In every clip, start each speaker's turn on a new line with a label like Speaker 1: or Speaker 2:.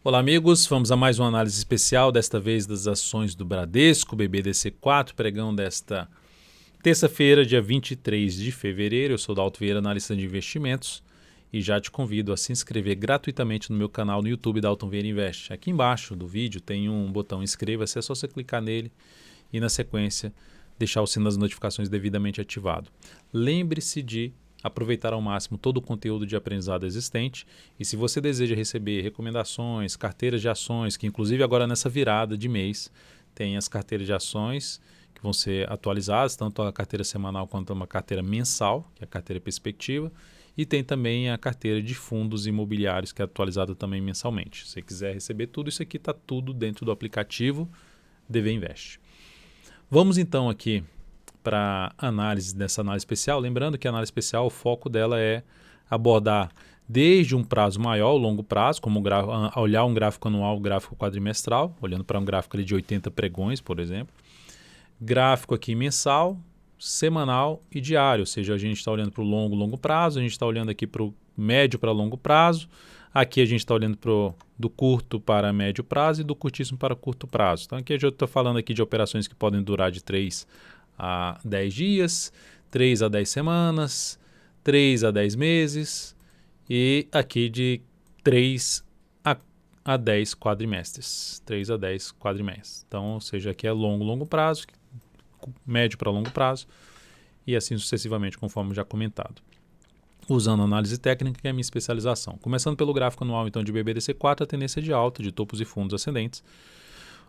Speaker 1: Olá amigos, vamos a mais uma análise especial, desta vez das ações do Bradesco, BBDC4, pregão desta terça-feira, dia 23 de fevereiro. Eu sou Dalton Vieira, analista de investimentos, e já te convido a se inscrever gratuitamente no meu canal no YouTube, Dalton Vieira Invest. Aqui embaixo do vídeo tem um botão inscreva-se, é só você clicar nele e na sequência deixar o sino das notificações devidamente ativado. Lembre-se de aproveitar ao máximo todo o conteúdo de aprendizado existente, e se você deseja receber recomendações, carteiras de ações, que inclusive agora nessa virada de mês tem as carteiras de ações que vão ser atualizadas, tanto a carteira semanal quanto uma carteira mensal, que é a carteira perspectiva, e tem também a carteira de fundos imobiliários, que é atualizada também mensalmente. Se você quiser receber tudo isso aqui, está tudo dentro do aplicativo DV Invest. Vamos então aqui para análise dessa análise especial. Lembrando que a análise especial, o foco dela é abordar desde um prazo maior, longo prazo, como olhar um gráfico anual, gráfico quadrimestral, olhando para um gráfico ali de 80 pregões, por exemplo. Gráfico aqui mensal, semanal e diário, ou seja, a gente está olhando para o longo prazo, a gente está olhando aqui para o médio para longo prazo, aqui a gente está olhando do curto para médio prazo e do curtíssimo para curto prazo. Então aqui eu estou falando aqui de operações que podem durar de 3 a 10 dias, 3 a 10 semanas, 3 a 10 meses e aqui de 3 a 10 quadrimestres. 3 a 10 quadrimestres. Então, ou seja, aqui é longo prazo, médio para longo prazo e assim sucessivamente, conforme já comentado. Usando análise técnica, que é a minha especialização. Começando pelo gráfico anual então de BBDC4, a tendência de alta de topos e fundos ascendentes.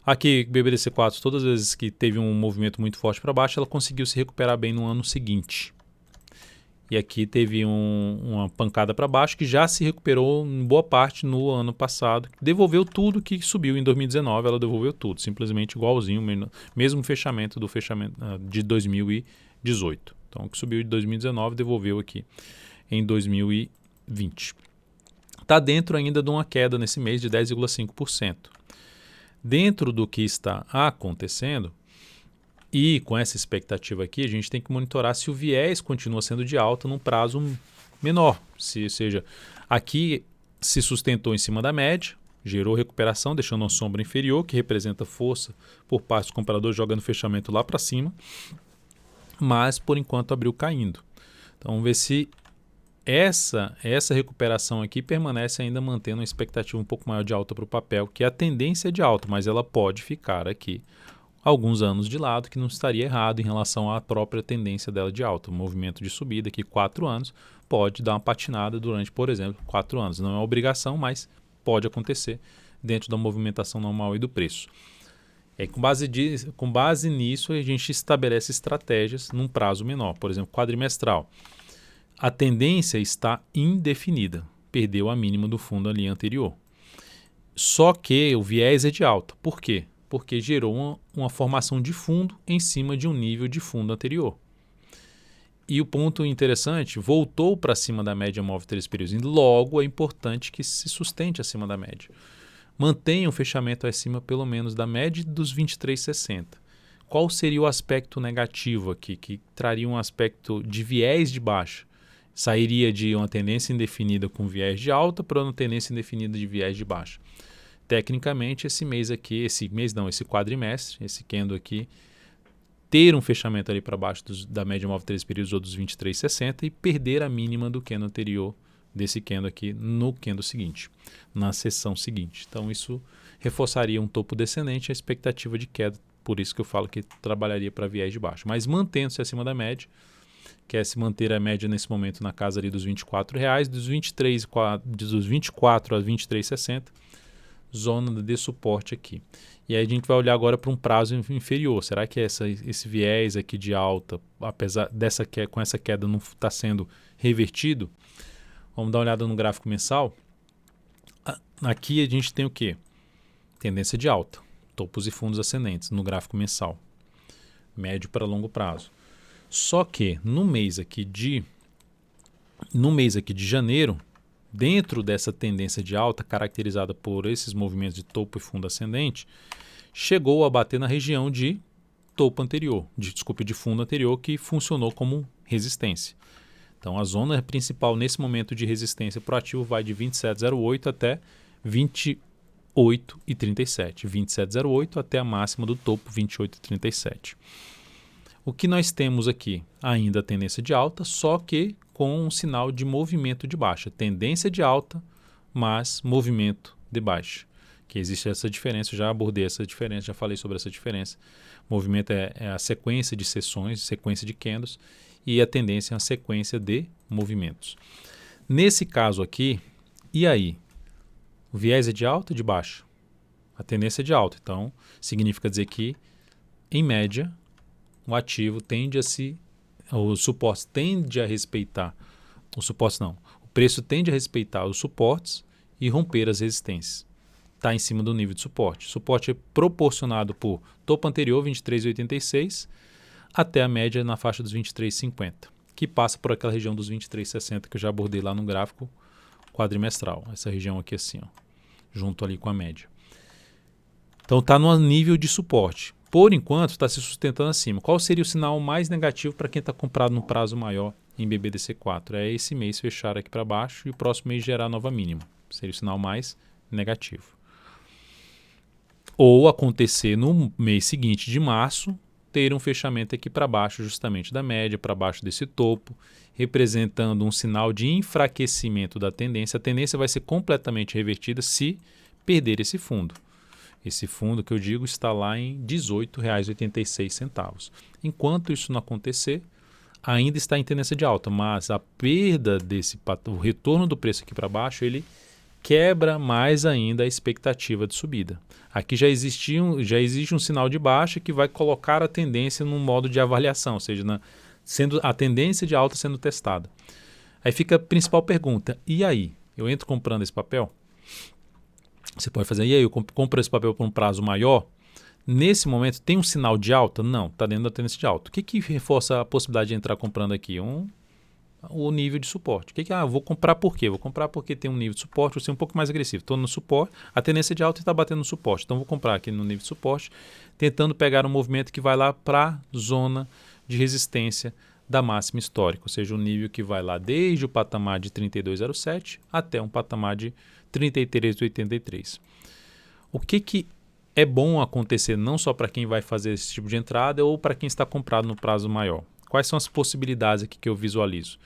Speaker 1: Aqui, BBDC4, todas as vezes que teve um movimento muito forte para baixo, ela conseguiu se recuperar bem no ano seguinte. E aqui teve uma pancada para baixo que já se recuperou em boa parte no ano passado. Devolveu tudo que subiu em 2019, ela devolveu tudo, simplesmente igualzinho, mesmo fechamento de 2018. Então, o que subiu de 2019 devolveu aqui em 2020. Está dentro ainda de uma queda nesse mês de 10,5%. Dentro do que está acontecendo e com essa expectativa aqui, a gente tem que monitorar se o viés continua sendo de alta num prazo menor. Ou seja, aqui se sustentou em cima da média, gerou recuperação, deixando uma sombra inferior, que representa força por parte do comprador, jogando fechamento lá para cima, mas por enquanto abriu caindo. Então vamos ver se essa recuperação aqui permanece ainda mantendo uma expectativa um pouco maior de alta para o papel, que é a tendência de alta, mas ela pode ficar aqui alguns anos de lado, que não estaria errado em relação à própria tendência dela de alta. O movimento de subida aqui 4 anos pode dar uma patinada durante, por exemplo, 4 anos. Não é uma obrigação, mas pode acontecer dentro da movimentação normal e do preço. E aí, com base nisso, a gente estabelece estratégias num prazo menor, por exemplo, quadrimestral. A tendência está indefinida, perdeu a mínima do fundo ali anterior. Só que o viés é de alta. Por quê? Porque gerou uma formação de fundo em cima de um nível de fundo anterior. E o ponto interessante, voltou para cima da média móvel 3 períodos. Logo, é importante que se sustente acima da média. Mantenha o fechamento acima pelo menos da média dos 23,60. Qual seria o aspecto negativo aqui, que traria um aspecto de viés de baixa? Sairia de uma tendência indefinida com viés de alta para uma tendência indefinida de viés de baixa. Tecnicamente, esse quadrimestre, esse candle aqui, ter um fechamento ali para baixo da média móvel 3 períodos ou dos 23,60 e perder a mínima do candle anterior desse candle aqui no candle seguinte, na sessão seguinte. Então, isso reforçaria um topo descendente e a expectativa de queda, por isso que eu falo que trabalharia para viés de baixo. Mas mantendo-se acima da média, quer se manter a média nesse momento na casa ali dos R$24, dos 24 a 23,60, zona de suporte aqui. E aí a gente vai olhar agora para um prazo inferior. Será que esse viés aqui de alta, apesar com essa queda não está sendo revertido? Vamos dar uma olhada no gráfico mensal. Aqui a gente tem o quê? Tendência de alta, topos e fundos ascendentes no gráfico mensal, médio para longo prazo. Só que no mês aqui de janeiro, dentro dessa tendência de alta caracterizada por esses movimentos de topo e fundo ascendente, chegou a bater na região de de fundo anterior, que funcionou como resistência. Então a zona principal nesse momento de resistência para o ativo vai de 27,08 até 28 28,37. 27,08 até a máxima do topo 28,37. O que nós temos aqui? Ainda a tendência de alta, só que com um sinal de movimento de baixa. Tendência de alta, mas movimento de baixa. Que existe essa diferença, já abordei essa diferença, já falei sobre essa diferença. Movimento é a sequência de sessões, sequência de candles, e a tendência é a sequência de movimentos. Nesse caso aqui, e aí? O viés é de alta ou de baixa? A tendência é de alta. Então, significa dizer que, em média, o ativo tende a o suporte tende a respeitar, o preço tende a respeitar os suportes e romper as resistências. Está em cima do nível de suporte. O suporte é proporcionado por topo anterior, 23,86, até a média na faixa dos 23,50, que passa por aquela região dos 23,60 que eu já abordei lá no gráfico quadrimestral. Essa região aqui assim, ó, junto ali com a média. Então está no nível de suporte. Por enquanto está se sustentando acima. Qual seria o sinal mais negativo para quem está comprado no prazo maior em BBDC4? É esse mês fechar aqui para baixo e o próximo mês gerar nova mínima. Seria o sinal mais negativo. Ou acontecer no mês seguinte de março, ter um fechamento aqui para baixo justamente da média, para baixo desse topo, representando um sinal de enfraquecimento da tendência. A tendência vai ser completamente revertida se perder esse fundo. Esse fundo que eu digo está lá em R$ 18,86. Enquanto isso não acontecer, ainda está em tendência de alta, mas a perda o retorno do preço aqui para baixo, ele quebra mais ainda a expectativa de subida. Aqui já existe um sinal de baixa que vai colocar a tendência num modo de avaliação, ou seja, sendo a tendência de alta sendo testada. Aí fica a principal pergunta, e aí? Eu entro comprando esse papel? Você pode fazer, e aí eu compro esse papel por um prazo maior? Nesse momento tem um sinal de alta? Não, está dentro da tendência de alta. O que reforça a possibilidade de entrar comprando aqui? O nível de suporte. Vou comprar por quê? Vou comprar porque tem um nível de suporte, vou ser um pouco mais agressivo. Estou no suporte, a tendência de alta está batendo no suporte. Então vou comprar aqui no nível de suporte, tentando pegar um movimento que vai lá para a zona de resistência da máxima histórica, ou seja, um nível que vai lá desde o patamar de 32,07 até um patamar de 33,83. O que é bom acontecer não só para quem vai fazer esse tipo de entrada ou para quem está comprado no prazo maior? Quais são as possibilidades aqui que eu visualizo?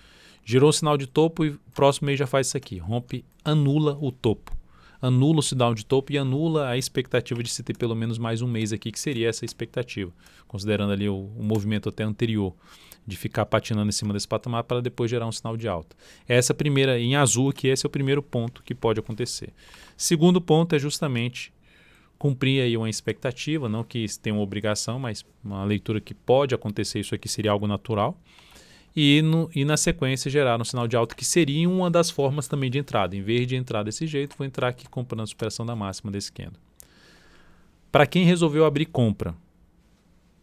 Speaker 1: Gerou um sinal de topo e o próximo mês já faz isso aqui. Rompe, anula o topo. Anula o sinal de topo e anula a expectativa de se ter pelo menos mais um mês aqui, que seria essa expectativa. Considerando ali o movimento até anterior, de ficar patinando em cima desse patamar para depois gerar um sinal de alta. Essa primeira, em azul, que esse é o primeiro ponto que pode acontecer. Segundo ponto é justamente cumprir aí uma expectativa, não que tenha uma obrigação, mas uma leitura que pode acontecer, isso aqui seria algo natural, e na sequência gerar um sinal de alta, que seria uma das formas também de entrada. Em vez de entrar desse jeito, vou entrar aqui comprando a superação da máxima desse candle. Para quem resolveu abrir compra,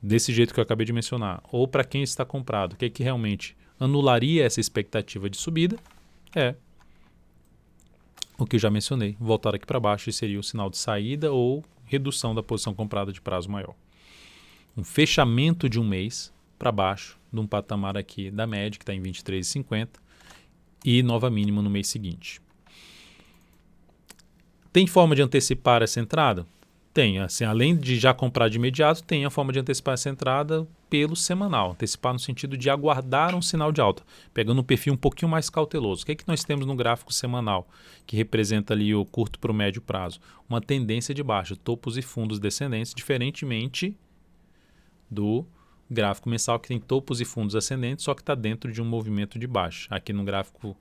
Speaker 1: desse jeito que eu acabei de mencionar, ou para quem está comprado, o que é que realmente anularia essa expectativa de subida? É o que eu já mencionei, voltar aqui para baixo e seria o sinal de saída ou redução da posição comprada de prazo maior. Um fechamento de um mês para baixo de um patamar aqui da média, que está em 23,50, e nova mínima no mês seguinte. Tem forma de antecipar essa entrada? Tem. Assim, além de já comprar de imediato, tem a forma de antecipar essa entrada pelo semanal. Antecipar no sentido de aguardar um sinal de alta, pegando um perfil um pouquinho mais cauteloso. O que é que nós temos no gráfico semanal, que representa ali o curto para o médio prazo? Uma tendência de baixa, topos e fundos descendentes, diferentemente do gráfico mensal, que tem topos e fundos ascendentes, só que está dentro de um movimento de baixa. Aqui no gráfico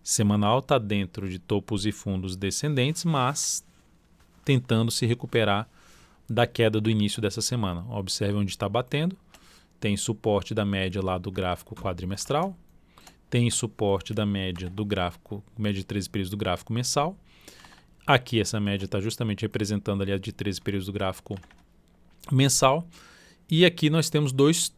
Speaker 1: semanal está dentro de topos e fundos descendentes, mas tentando se recuperar da queda do início dessa semana. Observe onde está batendo. Tem suporte da média lá do gráfico quadrimestral. Tem suporte da média do gráfico, média de 13 períodos do gráfico mensal. Aqui essa média está justamente representando ali a de 13 períodos do gráfico mensal. E aqui nós temos dois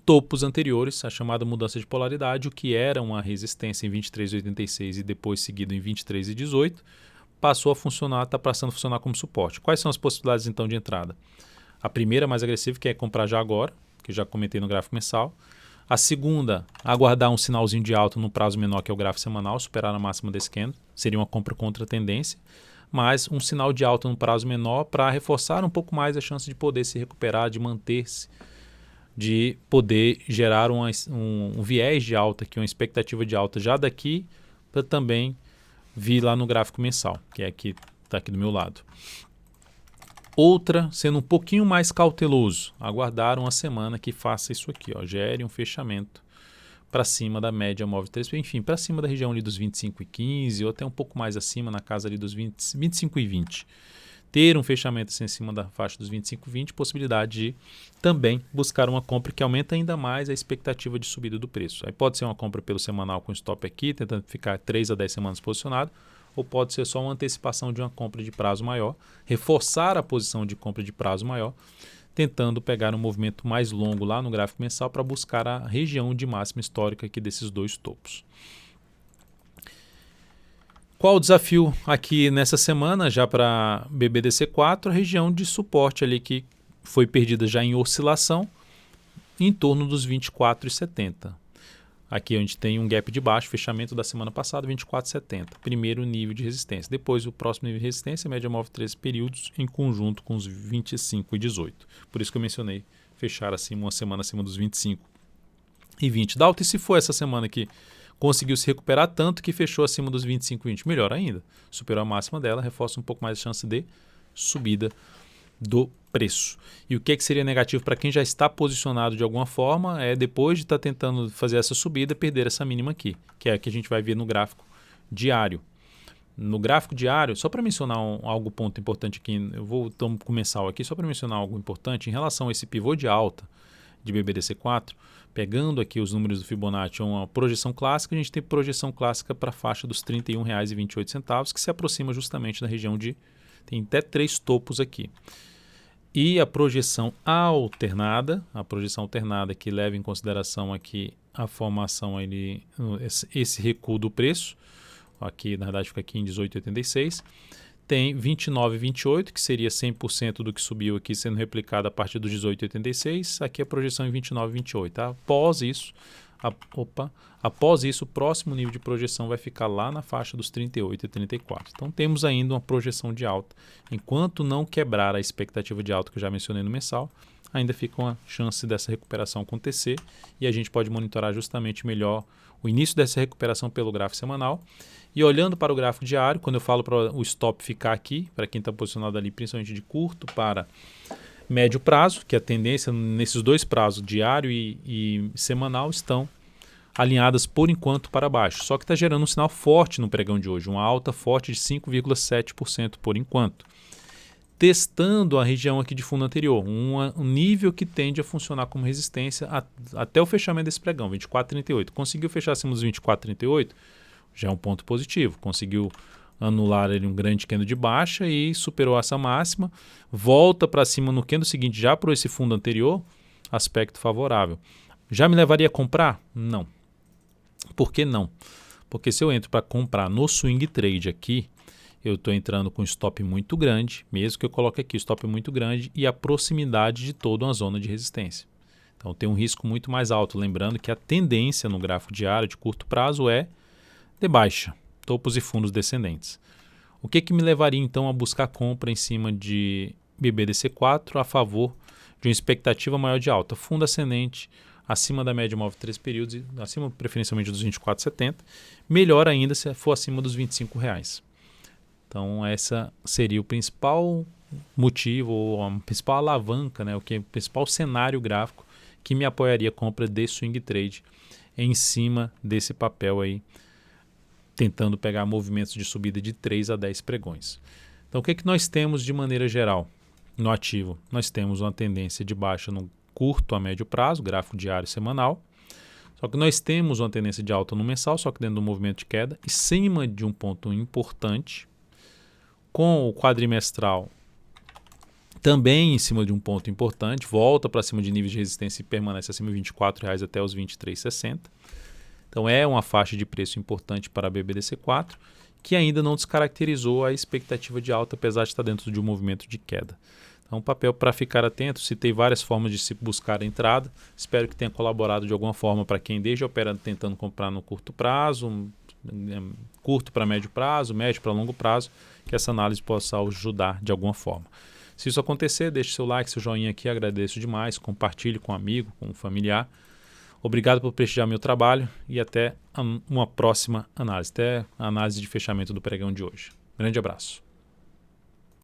Speaker 1: topos anteriores, a chamada mudança de polaridade, o que era uma resistência em 23,86 e depois seguido em 23,18. Passou a funcionar, está passando a funcionar como suporte. Quais são as possibilidades então de entrada? A primeira, mais agressiva, que é comprar já agora, que já comentei no gráfico mensal. A segunda, aguardar um sinalzinho de alta no prazo menor, que é o gráfico semanal, superar a máxima desse candle. Seria uma compra contra a tendência. mas um sinal de alta no prazo menor para reforçar um pouco mais a chance de poder se recuperar, de manter-se, de poder gerar um viés de alta, aqui, uma expectativa de alta já daqui, para também vir lá no gráfico mensal, que é aqui, está aqui do meu lado. Outra, sendo um pouquinho mais cauteloso, aguardar uma semana que faça isso aqui, ó, gere um fechamento para cima da média móvel 3, enfim, para cima da região ali dos 25,15 ou até um pouco mais acima, na casa ali dos 25,20. Ter um fechamento assim, acima da faixa dos 25,20, possibilidade de também buscar uma compra que aumenta ainda mais a expectativa de subida do preço. Aí pode ser uma compra pelo semanal com stop aqui, tentando ficar 3 a 10 semanas posicionado, ou pode ser só uma antecipação de uma compra de prazo maior, reforçar a posição de compra de prazo maior, tentando pegar um movimento mais longo lá no gráfico mensal para buscar a região de máxima histórica aqui desses dois topos. Qual o desafio aqui nessa semana, já para BBDC4, a região de suporte ali que foi perdida já em oscilação, em torno dos 24,70. Aqui a gente tem um gap de baixo, fechamento da semana passada, 24,70. Primeiro nível de resistência. Depois o próximo nível de resistência, média móvel 13 períodos, em conjunto com os 25,18. Por isso que eu mencionei fechar acima, uma semana acima dos 25,20. Dalton, e se for essa semana que conseguiu se recuperar tanto que fechou acima dos 25,20, melhor ainda. Superou a máxima dela, reforça um pouco mais a chance de subida do preço. E o que seria negativo para quem já está posicionado de alguma forma é, depois de estar tentando fazer essa subida, perder essa mínima aqui, que é a que a gente vai ver no gráfico diário. No gráfico diário, só para mencionar algo ponto importante aqui, eu vou então mensal aqui, só para mencionar algo importante em relação a esse pivô de alta de BBDC4, pegando aqui os números do Fibonacci, uma projeção clássica, a gente tem projeção clássica para a faixa dos R$ 31,28, que se aproxima justamente da região de... tem até 3 topos aqui. E a projeção alternada que leva em consideração aqui a formação, esse recuo do preço, aqui na verdade fica aqui em 18,86, tem 29,28, que seria 100% do que subiu aqui sendo replicado a partir dos 18,86. Aqui a projeção em 29,28. Tá? Após isso, o próximo nível de projeção vai ficar lá na faixa dos 38,34. Então temos ainda uma projeção de alta. Enquanto não quebrar a expectativa de alta que eu já mencionei no mensal, ainda fica uma chance dessa recuperação acontecer e a gente pode monitorar justamente melhor o início dessa recuperação pelo gráfico semanal. E olhando para o gráfico diário, quando eu falo para o stop ficar aqui, para quem está posicionado ali, principalmente de curto para médio prazo, que a tendência nesses dois prazos, diário e semanal, estão alinhadas por enquanto para baixo. Só que está gerando um sinal forte no pregão de hoje, uma alta forte de 5,7% por enquanto. Testando a região aqui de fundo anterior, um nível que tende a funcionar como resistência até o fechamento desse pregão, 24,38. Conseguiu fechar acima dos 24,38, já é um ponto positivo. Conseguiu anular ali um grande candle de baixa e superou essa máxima. Volta para cima no candle seguinte, já por esse fundo anterior, aspecto favorável. Já me levaria a comprar? Não. Por que não? Porque se eu entro para comprar no swing trade aqui, eu estou entrando com um stop muito grande, mesmo que eu coloque aqui o stop muito grande e a proximidade de toda uma zona de resistência. Então tem um risco muito mais alto. Lembrando que a tendência no gráfico diário de curto prazo é de baixa, topos e fundos descendentes. O que me levaria então a buscar compra em cima de BBDC4 a favor de uma expectativa maior de alta? Fundo ascendente acima da média móvel 3 períodos, acima preferencialmente dos 24,70, melhor ainda se for acima dos R$ 25,00. Então essa seria o principal motivo, ou a principal alavanca, né, o principal cenário gráfico que me apoiaria a compra de swing trade em cima desse papel aí, tentando pegar movimentos de subida de 3 a 10 pregões. Então o que nós temos de maneira geral no ativo? Nós temos uma tendência de baixa no curto a médio prazo, gráfico diário e semanal. Só que nós temos uma tendência de alta no mensal, só que dentro do movimento de queda, em cima de um ponto importante, com o quadrimestral também em cima de um ponto importante, volta para cima de níveis de resistência e permanece acima de R$ 24,00 até os R$ 23,60. Então é uma faixa de preço importante para a BBDC4, que ainda não descaracterizou a expectativa de alta, apesar de estar dentro de um movimento de queda. Então, papel para ficar atento, citei várias formas de se buscar a entrada, espero que tenha colaborado de alguma forma para quem desde opera tentando comprar no curto prazo, curto para médio prazo, médio para longo prazo, que essa análise possa ajudar de alguma forma. Se isso acontecer, deixe seu like, seu joinha aqui, agradeço demais, compartilhe com um amigo, com um familiar. Obrigado por prestigiar meu trabalho e até uma próxima análise, até a análise de fechamento do pregão de hoje. Grande abraço.